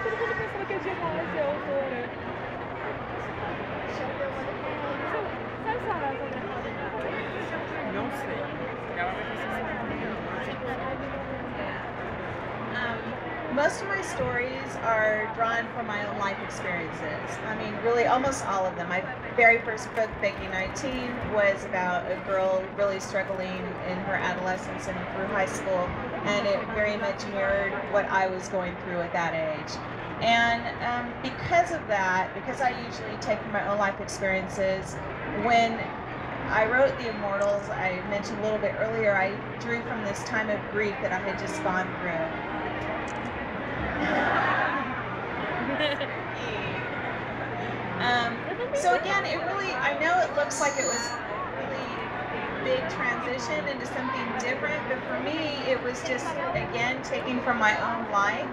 todo mundo pensando que a Diemose é autora. Sabe se ela é Não sei. Ela vai ser Most of my stories are drawn from my own life experiences. I mean, really, almost all of them. My very first book, Baking 19, was about a girl really struggling in her adolescence and through high school, and it very much mirrored what I was going through at that age. And because of that, because I usually take from my own life experiences, when I wrote The Immortals, I mentioned a little bit earlier, I drew from this time of grief that I had just gone through. So again, it really, I know it looks like it was a really big transition into something different, but for me, it was just, again, taking from my own life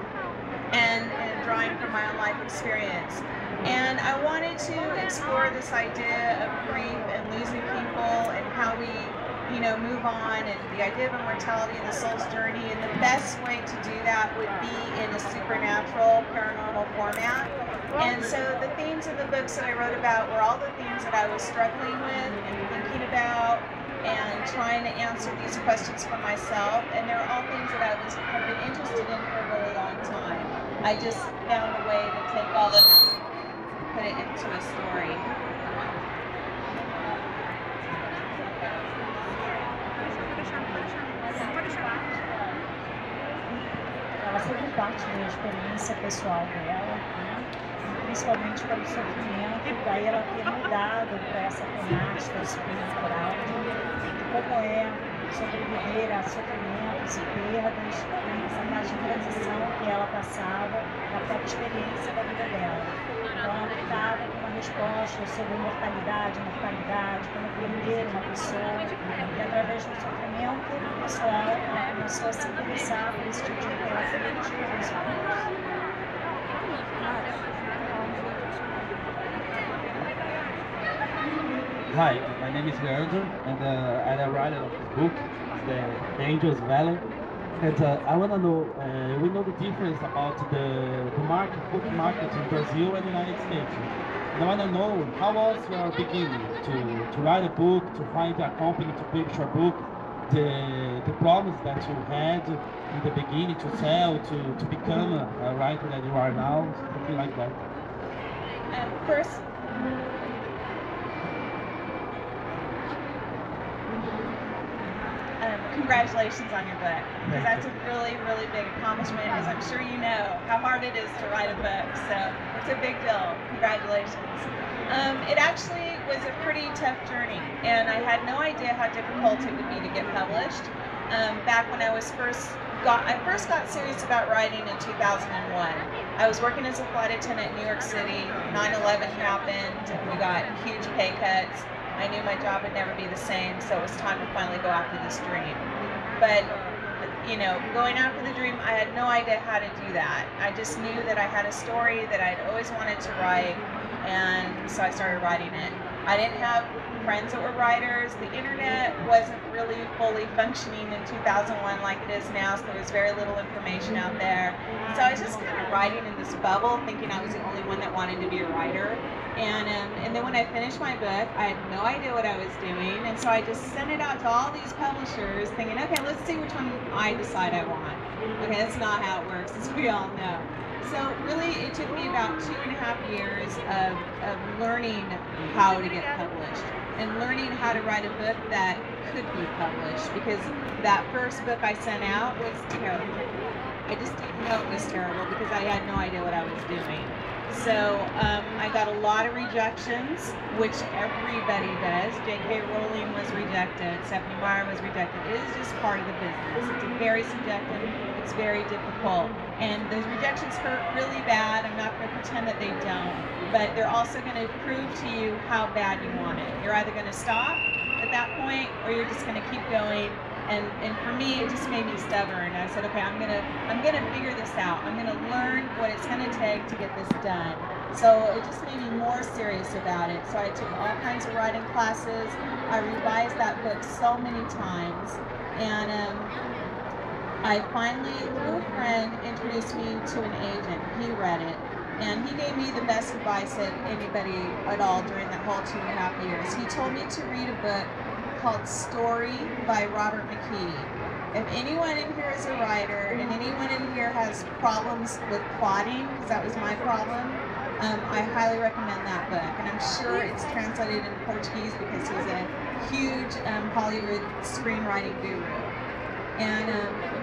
and drawing from my own life experience. And I wanted to explore this idea of grief and losing people and how we, you know, move on, and the idea of immortality and the soul's journey. And the best way to do that would be in a supernatural, paranormal format. And so the themes of the books that I wrote about were all the things that I was struggling with and thinking about and trying to answer these questions for myself. And they're all things that I have been interested in for a really long time. I just found a way to take all of this and put it into a story. Ela sempre parte da experiência pessoal dela, né? Principalmente pelo sofrimento, daí ela ter mudado para essa temática supernatural, de como é sobreviver a sofrimentos e perdas, essa fase de transição que ela passava na própria experiência da vida dela. Então ela lutava com uma resposta sobre mortalidade, como perder uma pessoa, e através do sofrimento pessoal ela começou a se interessar por esse tipo de terapia dos livros. Hi, my name is Leandro, and I'm a writer of this book, The Angel's Valor. And I want to know, we know the difference about the book market in Brazil and the United States. And I want to know, how was your beginning to write a book, to find a company to publish your book, the problems that you had in the beginning to sell, to become a writer that you are now, something like that. First, congratulations on your book, because that's a really, really big accomplishment, as I'm sure you know how hard it is to write a book, so it's a big deal. Congratulations. It actually was a pretty tough journey, and I had no idea how difficult it would be to get published. Back when I first got serious about writing in 2001. I was working as a flight attendant in New York City. 9/11 happened, we got huge pay cuts. I knew my job would never be the same, so it was time to finally go after this dream. But, you know, going after the dream, I had no idea how to do that. I just knew that I had a story that I'd always wanted to write, and so I started writing it. I didn't have friends that were writers. The internet wasn't really fully functioning in 2001 like it is now, so there was very little information out there. So I was just kind of writing in this bubble, thinking I was the only one that wanted to be a writer. And then when I finished my book, I had no idea what I was doing, and so I just sent it out to all these publishers, thinking, okay, let's see which one I decide I want. Okay, that's not how it works, as we all know. So really, it took me about 2.5 years of learning how to get published and learning how to write a book that could be published, because that first book I sent out was terrible. I just didn't know it was terrible because I had no idea what I was doing. So I got a lot of rejections, which everybody does. J.K. Rowling was rejected, Stephanie Meyer was rejected. It is just part of the business. It's very subjective, it's very difficult. And those rejections hurt really bad. I'm not going to pretend that they don't. But they're also going to prove to you how bad you want it. You're either going to stop at that point, or you're just going to keep going. And for me, it just made me stubborn. I said, okay, I'm gonna figure this out. I'm gonna learn what it's gonna take to get this done. So it just made me more serious about it. So I took all kinds of writing classes. I revised that book so many times, and I finally, through a friend, introduced me to an agent. He read it, and he gave me the best advice that anybody at all during that whole 2.5 years. He told me to read a book called Story by Robert McKee. If anyone in here is a writer, and anyone in here has problems with plotting, because that was my problem, I highly recommend that book. And I'm sure it's translated into Portuguese because he's a huge Hollywood screenwriting guru. And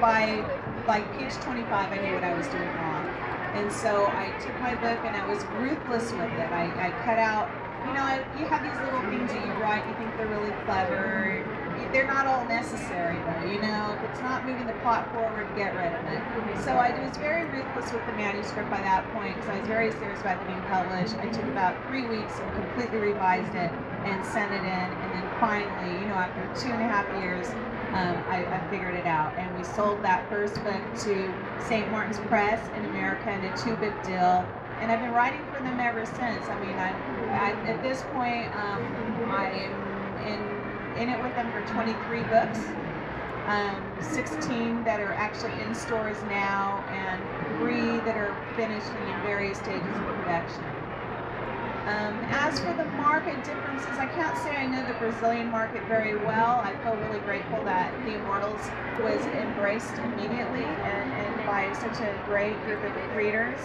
by like page 25, I knew what I was doing wrong. And so I took my book and I was ruthless with it. I cut out, you know, you have these little things that you write, you think they're really clever. They're not all necessary though, you know. If it's not moving the plot forward, get rid of it. So I was very ruthless with the manuscript by that point because I was very serious about it being published. I took about 3 weeks and completely revised it and sent it in. And then finally, you know, after 2.5 years, I figured it out. And we sold that first book to St. Martin's Press in America in a 2-book deal. And I've been writing for them ever since. I mean, at this point, I am in it with them for 23 books, 16 that are actually in stores now, and 3 that are finished and in various stages of production. As for the market differences, I can't say I know the Brazilian market very well. I feel really grateful that The Immortals was embraced immediately and by such a great group of readers.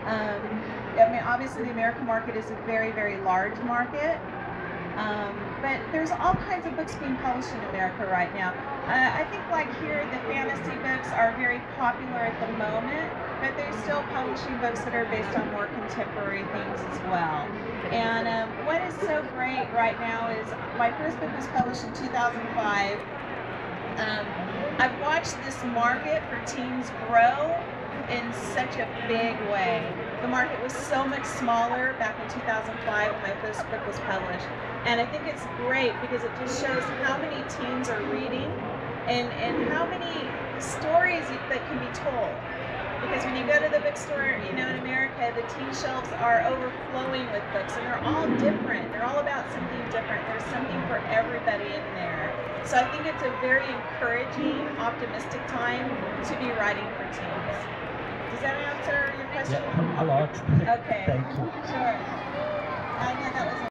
I mean, obviously the American market is a very, very large market. But there's all kinds of books being published in America right now. I think like here, the fantasy books are very popular at the moment, but they're still publishing books that are based on more contemporary things as well. And what is so great right now is my first book was published in 2005. I've watched this market for teens grow in such a big way. The market was so much smaller back in 2005 when my first book was published. And I think it's great because it just shows how many teens are reading and how many stories that can be told. Because when you go to the bookstore, you know, in America, the teen shelves are overflowing with books, and they're all different. They're all about something different. There's something for everybody in there. So I think it's a very encouraging, optimistic time to be writing for teens. Does that answer your question? Yeah, a lot. Okay. Thank you. Sure. I know that was